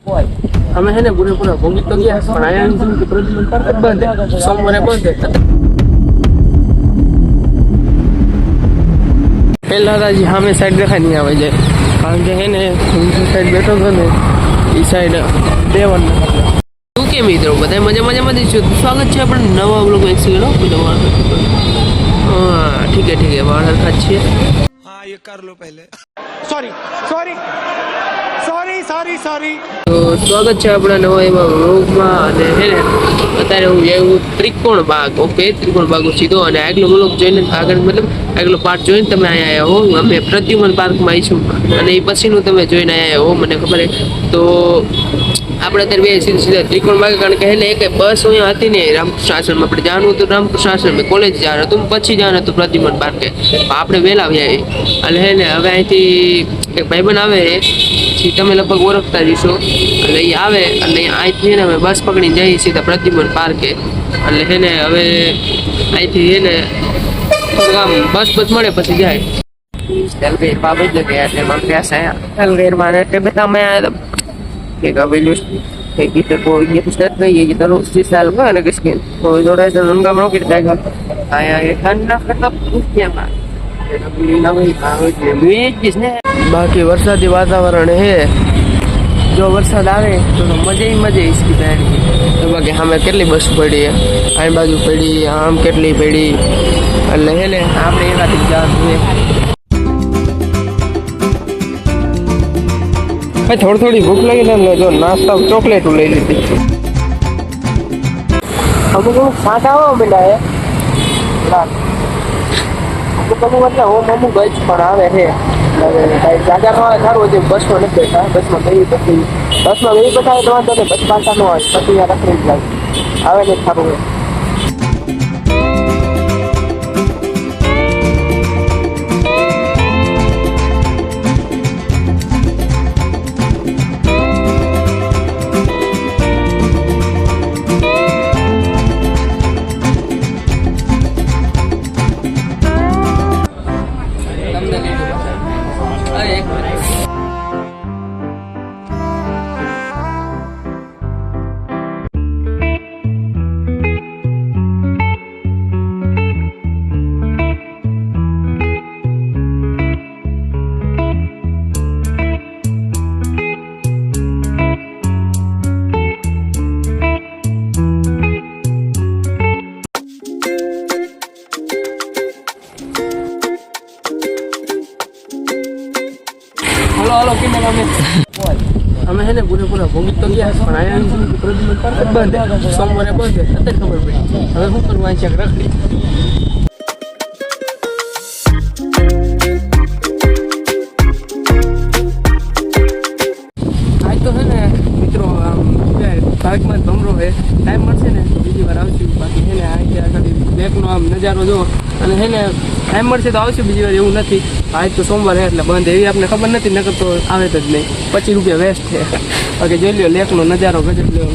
અમે હે ને પૂરેપૂરા ભોગી તો ગયા પણ આયા કે પ્રતિબંધ પાર્ક જ બંધ સોમવારે બંધ પહેલા હજી સામે સાઈડ દેખાય નહીં આવે જાય કારણ કે હે ને સાઈડ બેઠો હતો ને એ સાઈડ દેવન શું કે મિત્રો બધા મજામાં છું સ્વાગત છે આપણે નવા બ્લોગ એક્સિડન્ટ હા ઠીક है बाहर हरकत છે हाँ ये कर लो पहले सॉरी તો સ્વાગત છે આપણા નવા એવા વ્લોગમાં અને હે ને અત્યારે હું એવું ત્રિકોણ બાગ ઓકે ત્રિકોણ બાગ સીધો અને આગલો વ્લોગ જોઈને આગળ મતલબ આગલો પાર્ટ જોઈને તમે અહીંયા આવ્યા હો અમે પ્રદ્યુમન પાર્કમાં આવીશું અને એ પછીનું તમે જોઈને આવ્યા હો મને ખબર તો આપણે અત્યારે બે સીધા ત્રિકોણ બાગ કારણ કે એને એક બસ અહીંયા હતી ને રામકૃષ્ણ આશ્રમમાં આપણે જવાનું હતું રામકૃષ્ણ આશ્રમ કોલેજ જવાનું હતું પછી જવાનું હતું પ્રદ્યુમન પાર્કે આપણે વહેલા આવ્યા અને હે ને હવે અહીંથી એક ભાઈબંધ આવે પછી તમે લગભગ ઓળખતા જઈશો એટલે એ આવે અને અહીંથી ને અમે બસ પકડીને જઈએ સીધા પ્રદ્યુમન પાર્કે એટલે હે ને હવે અહીંથી હે ને થોડુંક આમ બસ મળે પછી જાય બાબત જગ્યા એટલે મને પ્યાસ આવ્યા એટલે બધા અમે que cabellos que quita por y usted ve y todo si salga en que skin o yo le dan un cabrón que traiga ay kan na kata punya બાકી વરસાદી વાતાવરણ હે જો વરસાદ આવે તો મજા इसकी बैठ તો બાકી સામે કેટલી બસ પડી આ બાજુ પડી આમ કેટલી પડી એટલે હે ને આપણે એનાથી જવાનું થોડી ભૂખ લાગી ને જો નાસ્તા ચોકલેટ લઈ લીધી અમુક સાદા આવો બેટા હે અમુક ગજ પણ આવે છે જાજા નો આવે સારું હોય બસમાં નથી બેઠા બસમાં ગઈ પછી બસમાં ગઈ બેઠા તો વાંધો ને બસ પાછા નો આવે પછી રખડી જ લાગે આવે ને સારું હોય હાલો કે અમે હે ને પૂરેપૂરા ભોગી તો ગયા પણ આયા પ્રતિબંધ પાર્ક જ બંધ સોમવારે બંધ અત્યારે ખબર પડી હવે શું કરવું આ છે રખડી આજ તો હે ને મિત્રો ભાગમાં ભમરો હે ટાઈમ મળશે ને તો બીજી વાર આવશું બાકી હે ને આ આગળ લેકનો આમ નજારો જો અને હે ને ટાઈમ મળશે તો આવશું બીજી વાર એવું નથી આજ તો સોમવાર હે એટલે બંધ એવી આપણે ખબર નથી નકર તો આવે જ નહીં ₹25 વેસ્ટ છે બાકી જોઈ લ્યો લેકનો નજારો ગજબ લ્યો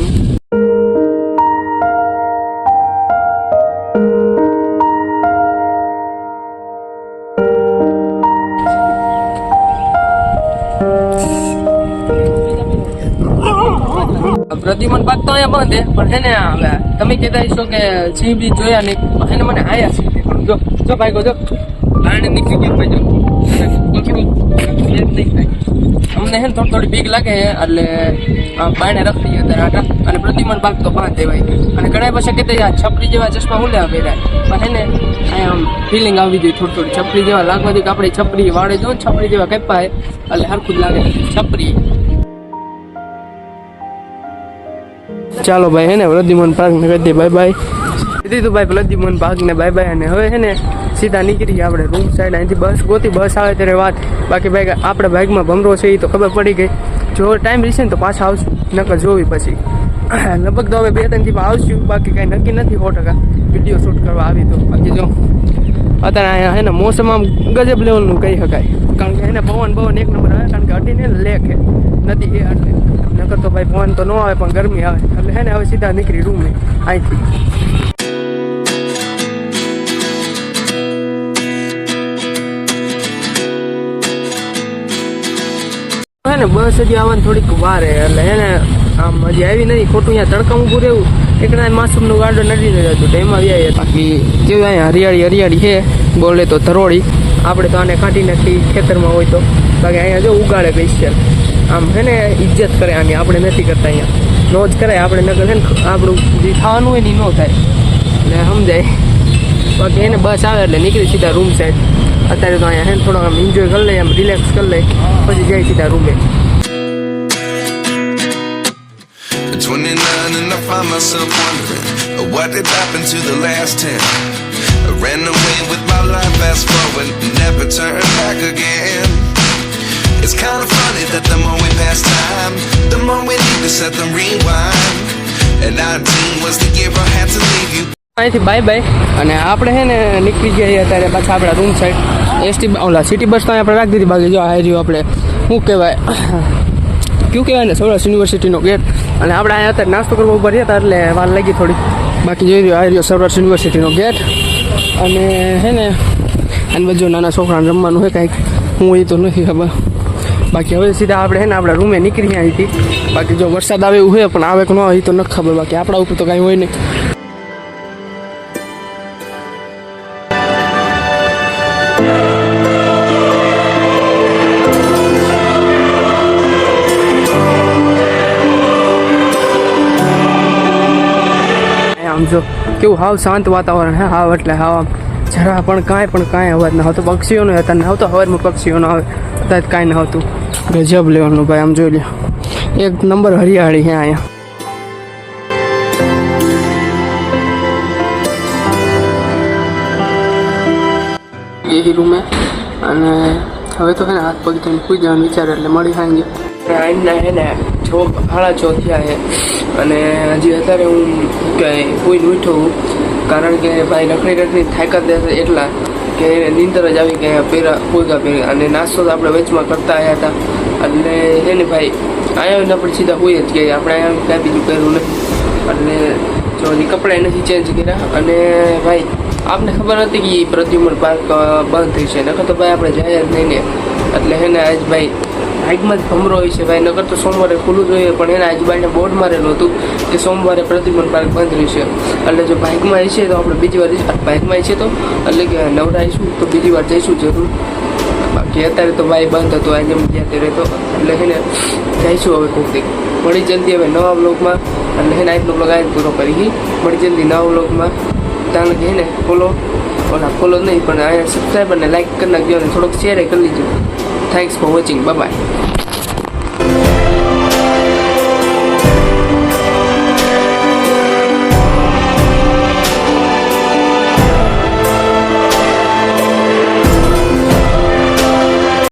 પ્રદ્યુમન પાર્ક તો અહીંયા બંધ પણ હે ને હવે તમે કહેતા હશો કે સિંહ બી જોયા નહીં એને મને આયા છે જો ભાઈ જો આને નીકળી ગયું ભાઈ અમને હે ને થોડી બીક લાગે એટલે બાયણે રખડી અત્યારે આટા અને પ્રદ્યુમન પાર્ક તો બંધ દેવાય અને ઘણા પાસે કહેતા છપરી જેવા ચશ્મા હું લેવા પહેર્યા પણ હે ને અહીંયા આમ ફિલિંગ આવવી જોઈએ થોડી છપરી જેવા લાગવા જોઈએ કે આપણે છપરી વાળે જો છપરી જેવા કપાય એટલે હરખું જ લાગે છપરી ચાલો ભાઈ હે ને પ્રદ્યુમન પાર્ક ને કહી દે બાય બાય કીધી તું ભાઈ પ્રદ્યુમન પાર્ક ને બાય બાય અને હવે હે ને સીધા નીકળી આપણે રૂમ સાઈડ અહીંથી બસ ગોતી બસ આવે ત્યારે વાત બાકી ભાઈ આપણે બાઇકમાં ભમરો છે એ તો ખબર પડી ગઈ જો ટાઈમ રહેશે ને તો પાછા આવશું નકર જોવી પછી લગભગ તો હવે 2-3 આવશું બાકી કાંઈ નક્કી નથી 100% વિડીયો શૂટ કરવા આવી તો બાકી જો અત્યારે અહીંયા હે ને મોસમ આમ ગજબ લેવલનું કહી શકાય કારણ કે એને પવન એક નંબર આવે કારણ કે અડીને લેક છે નદી એ એટલે નકર તો ભાઈ પવન તો ન આવે પણ ગરમી આવે એટલે હે ને હવે સીધા નીકળી રૂમ અહીંથી ને બસ હજી આવવાની થોડીક વાર હે એટલે હે ને આમ હજી આવી નથી ખોટું અહીંયા તડકા ઊભું રહેવું એકડા માસૂમનું ગાર્ડન નથી જતું તો એમાં વ્યાય બાકી કેવું અહીંયા હરિયાળી છે બોલે તો ધરોળી આપણે તો આને કાઢી નાખી ખેતરમાં હોય તો બાકી અહીંયા જો ઉગાડે સ્પેશિયલ આમ હે ને ઇજ્જત કરે આની આપણે નથી કરતા અહીંયા નો જ કરાય આપણે નકર છે ને આપણું જે ખાવાનું હોય ને એ ન થાય એટલે સમજાય બાકી એને બસ આવે એટલે નીકળી સીધા રૂમ સાઈડ અત્યારે તો અહીંયા હે ને થોડો આમ એન્જોય કરી લઈએ આમ રિલેક્સ કરી લઈએ પછી જાય સીધા રૂમે 29 and I find myself wondering what did happen to the last 10. I ran away with my life, fast forward, never turn back again. It's kind of funny that the more we pass time, the more we need to set the rewind. And 19 was the year I had to leave you. અહીંથી bye bye અને આપણે છે ને નીકળી ગયા અત્યારે પાછા આપણા રૂમ સાઈડ એસટી ઓલા સિટી બસ તો આપણે રાખી દીધી બાકી જો આ રહ્યું આપણે શું કહેવાય કયું કહેવાય ને સૌરાષ્ટ્ર યુનિવર્સિટીનો ગેટ અને આપણે અહીંયા અત્યારે નાસ્તો કરવા ઉપર હતા એટલે વાર લાગી થોડી બાકી જોઈ રહ્યો આ રહ્યો સૌરાષ્ટ્ર યુનિવર્સિટીનો ગેટ અને હે ને અને બધું નાના છોકરાને રમવાનું હોય કાંઈક હું એ તો નથી ખબર બાકી હવે સીધા આપણે હે ને આપણા રૂમે નીકળી અહીંથી બાકી જો વરસાદ આવે એવું હોય પણ આવે કે ન હોય એ તો નથી ખબર બાકી આપણા ઉપર તો કાંઈ હોય નહીં આમ જો કેવું હાવ શાંત વાતાવરણ હે હાવ એટલે હાવ આમ જરા પણ કાંઈ અવાજ ના આવતો પક્ષીઓનો હતા ને આવતો હવારમાં પક્ષીઓનો આવે અત્યારે કાંઈ ન આવતું ગજબ લેવાનું ભાઈ આમ જોઈ લ્યો એક નંબર હરિયાળી હે અહીંયા એ રૂમે અને હવે તો હે ને હાથ પગ થઈને પૂઈ જવાનું વિચાર એટલે મળી ખાઈ ગયા આઈના હે ને 6:30 થયા છે અને હજી અત્યારે હું કોઈને ઉઠો કારણ કે ભાઈ રખડી થાક્યા દેશે એટલા કે નીંદર જ આવી ગયા પોગા પહેર્યા અને નાસ્તો તો આપણે વચમાં કરતા આવ્યા હતા એટલે એને ભાઈ અહીંયા આપણે સીધા હોઈ જ ગયા આપણે અહીંયા કાંઈ બીજું કર્યું નહીં એટલે જો હજી કપડાં નથી ચેન્જ કર્યા અને ભાઈ આપને ખબર હતી કે પ્રદ્યુમન પાર્ક બંધ થઈ છે નકર તો ભાઈ આપણે જાય જ નહીં ને એટલે હે ને આજ ભાઈ બાઇકમાં જ ભમરો હોય છે ભાઈ નગર તો સોમવારે ખુલ્લું જોઈએ પણ એના આજુબાજુને બોર્ડ મારેલું હતું કે સોમવારે પ્રદ્યુમન પાર્ક બંધ રહેશે એટલે જો બાઇકમાં હશે તો આપણે બીજી વાર બાઇકમાં હશે તો એટલે કે નવરાઈશું તો બીજી વાર જઈશું જરૂર બાકી અત્યારે તો ભાઈ બંધ હતો આજે ત્યાં રહેતો એટલે હે ને જઈશું હવે કોઈક દી મળી જલ્દી હવે નવા બ્લોગમાં એટલે હે ને આજનો બ્લોગ આજે પૂરો કરી મળી જલ્દી નવા બ્લોગમાં ત્યાં લગી હે ને ફોલો નહીં પણ અહીંયા સબસ્ક્રાઈબ અને લાઈક કરી નાખજો અને થોડોક શેર કરી લીજો થેન્ક્સ ફોર વોચિંગ બાય